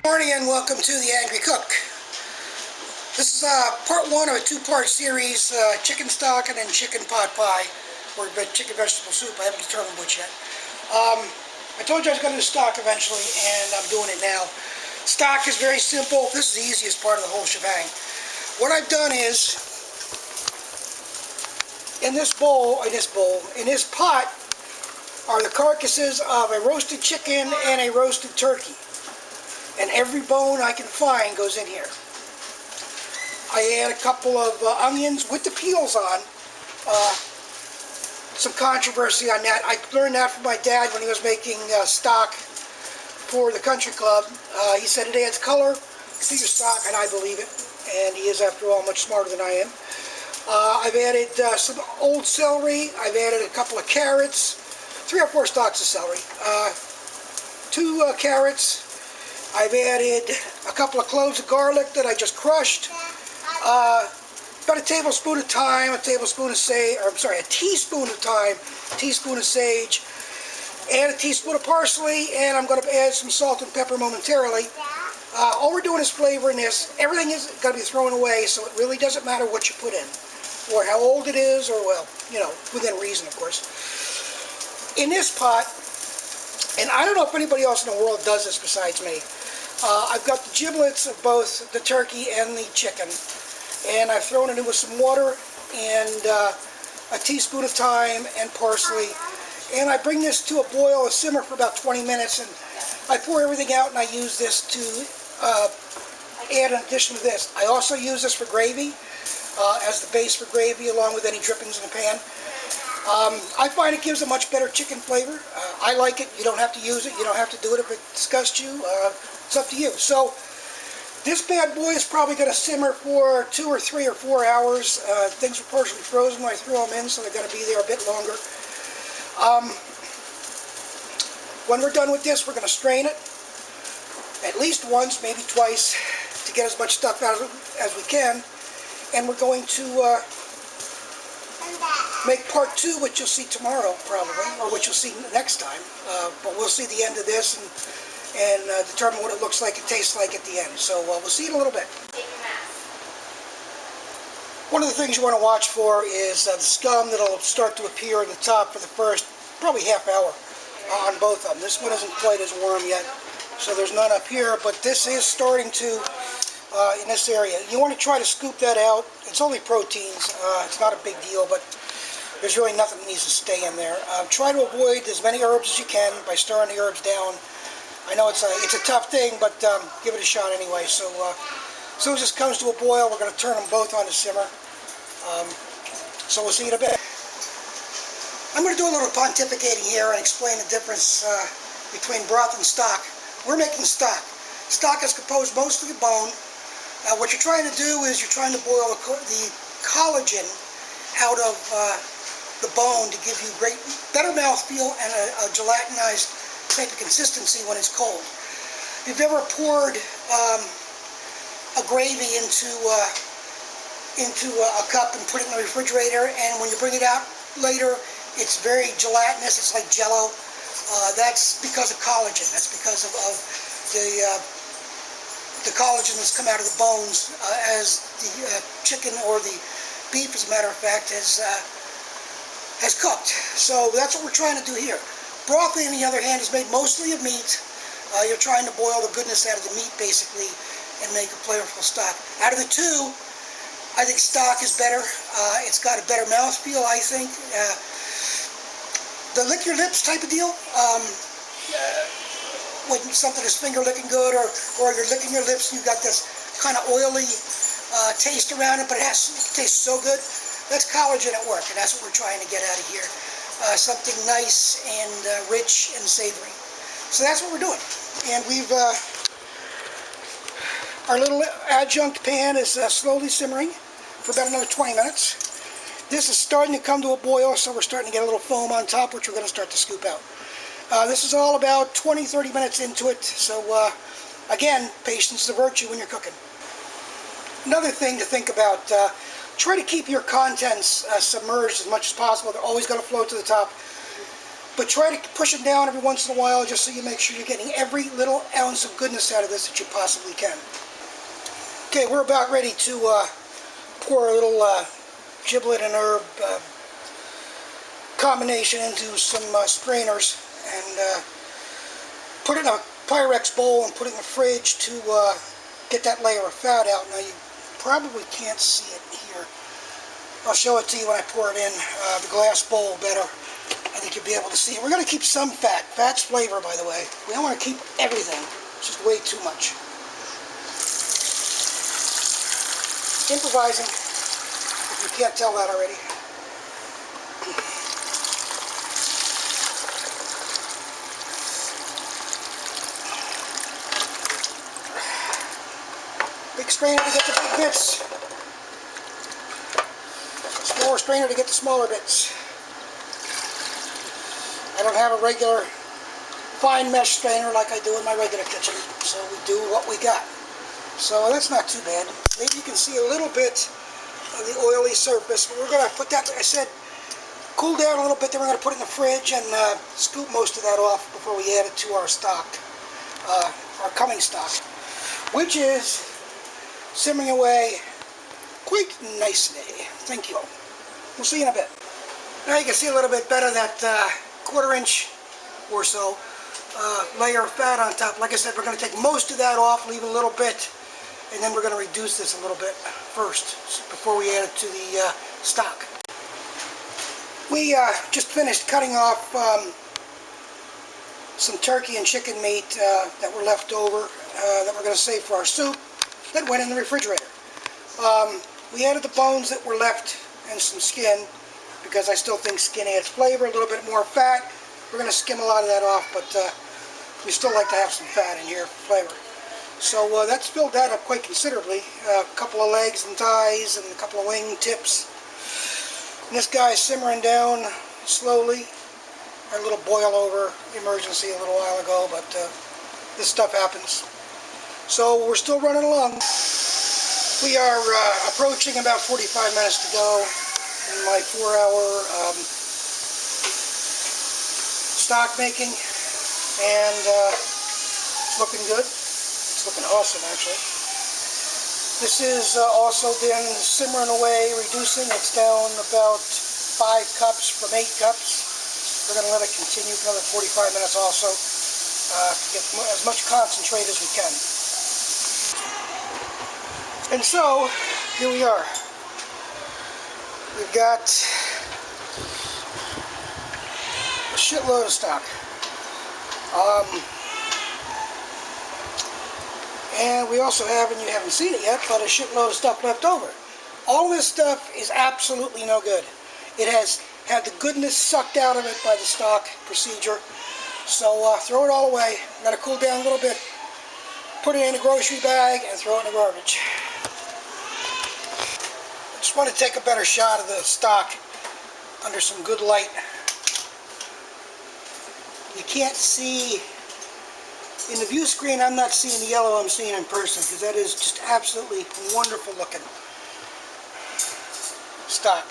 Good morning and welcome to The Angry Cook. This is part one of a two-part series, chicken stock and then chicken pot pie, or chicken vegetable soup. I haven't determined which yet. I told you I was going to do stock eventually, and I'm doing it now. Stock is very simple. This is the easiest part of the whole shebang. What I've done is, in this pot, are the carcasses of a roasted chicken and a roasted turkey. And every bone I can find goes in here. I add a couple of onions with the peels on. Some controversy on that. I learned that from my dad when he was making stock for the country club. He said it adds color to your stock, and I believe it. And he is, after all, much smarter than I am. I've added some old celery. I've added a couple of carrots. 3 or 4 stalks of celery. 2 carrots. I've added a couple of cloves of garlic that I just crushed. About a tablespoon of thyme, a teaspoon of thyme, a teaspoon of sage, and a teaspoon of parsley, and I'm going to add some salt and pepper momentarily. All we're doing is flavoring this. Everything is going to be thrown away, so it really doesn't matter what you put in, or how old it is, or, well, you know, within reason, of course. In this pot, and I don't know if anybody else in the world does this besides me, I've got the giblets of both the turkey and the chicken, and I've thrown it in with some water and a teaspoon of thyme and parsley, and I bring this to a boil, a simmer for about 20 minutes, and I pour everything out and I use this to add an addition to this. I also use this for gravy, as the base for gravy, along with any drippings in the pan. I find it gives a much better chicken flavor. I like it. You don't have to use it. You don't have to do it if it disgusts you. It's up to you. So this bad boy is probably going to simmer for 2 or 3 or 4 hours. Things were partially frozen when I threw them in, so they're going to be there a bit longer. When we're done with this, we're going to strain it at least once, maybe twice, to get as much stuff out of it as we can. And we're going to make part 2, which you'll see tomorrow probably, or which you'll see next time. But we'll see the end of this and determine what it looks like and tastes like at the end. So we'll see in a little bit. One of the things you want to watch for is the scum that'll start to appear in the top for the first probably half hour on both of them. This one isn't quite as warm yet, so there's none up here, but this is starting to in this area. You want to try to scoop that out. It's only proteins. It's not a big deal, but there's really nothing that needs to stay in there. Try to avoid as many herbs as you can by stirring the herbs down. I know it's a tough thing, but give it a shot anyway. So as soon as this comes to a boil, we're going to turn them both on to simmer. So we'll see in a bit. I'm going to do a little pontificating here and explain the difference between broth and stock. We're making stock. Stock is composed mostly of bone. What you're trying to do is you're trying to boil the collagen out of the bone to give you better mouthfeel and a gelatinized type of consistency when it's cold. If you've ever poured a gravy into a cup and put it in the refrigerator, and when you bring it out later, it's very gelatinous, it's like Jell-O. That's because of collagen. That's because of the collagen that's come out of the bones as the chicken or the beef, as a matter of fact, has cooked. So that's what we're trying to do here. Broth, on the other hand, is made mostly of meat. You're trying to boil the goodness out of the meat, basically, and make a flavorful stock. Out of the two, I think stock is better. It's got a better mouthfeel, I think. The lick your lips type of deal, when something is finger licking good, or you're licking your lips and you've got this kind of oily taste around it, but it tastes so good. That's collagen at work, and that's what we're trying to get out of here. Something nice and rich and savory. So that's what we're doing. And we've our little adjunct pan is slowly simmering for about another 20 minutes. This is starting to come to a boil, so we're starting to get a little foam on top, which we're going to start to scoop out. This is all about 20-30 minutes into it, so again, patience is a virtue when you're cooking. Another thing to think about, try to keep your contents submerged as much as possible. They're always going to float to the top. But try to push it down every once in a while just so you make sure you're getting every little ounce of goodness out of this that you possibly can. Okay, we're about ready to pour a little giblet and herb combination into some strainers and put it in a Pyrex bowl and put it in the fridge to get that layer of fat out. Now you probably can't see it here. I'll show it to you when I pour it in the glass bowl better. I think you'll be able to see it. We're going to keep some fat. Fat's flavor, by the way. We don't want to keep everything. It's just way too much. Improvising, if you can't tell that already. Big strainer to get the big bits. Smaller strainer to get the smaller bits. I don't have a regular fine mesh strainer like I do in my regular kitchen, so we do what we got. So that's not too bad. Maybe you can see a little bit of the oily surface, but we're going to put that, like I said, cool down a little bit, then we're going to put it in the fridge and scoop most of that off before we add it to our stock, our coming stock, which is simmering away quite nicely. Thank you. We'll see you in a bit. Now you can see a little bit better that 1/4 inch or so layer of fat on top. Like I said, we're going to take most of that off, leave a little bit, and then we're going to reduce this a little bit first before we add it to the stock. We just finished cutting off some turkey and chicken meat that were left over that we're going to save for our soup that went in the refrigerator. We added the bones that were left and some skin because I still think skin adds flavor, a little bit more fat. We're going to skim a lot of that off, but we still like to have some fat in here for flavor. So that's filled that up quite considerably. A couple of legs and thighs and a couple of wing tips. And this guy is simmering down slowly. Our little boil over emergency a little while ago, but this stuff happens. So we're still running along. We are approaching about 45 minutes to go in my 4-hour stock making, and it's looking good. It's looking awesome, actually. This is also been simmering away, reducing. It's down about 5 cups from 8 cups. We're going to let it continue for another 45 minutes also to get as much concentrate as we can. And so, here we are. We've got a shitload of stock. And we also have, and you haven't seen it yet, but a shitload of stuff left over. All this stuff is absolutely no good. It has had the goodness sucked out of it by the stock procedure. So throw it all away. Let it cool down a little bit. Put it in a grocery bag and throw it in the garbage. I just want to take a better shot of the stock under some good light. You can't see, in the view screen I'm not seeing the yellow I'm seeing in person, because that is just absolutely wonderful looking stock.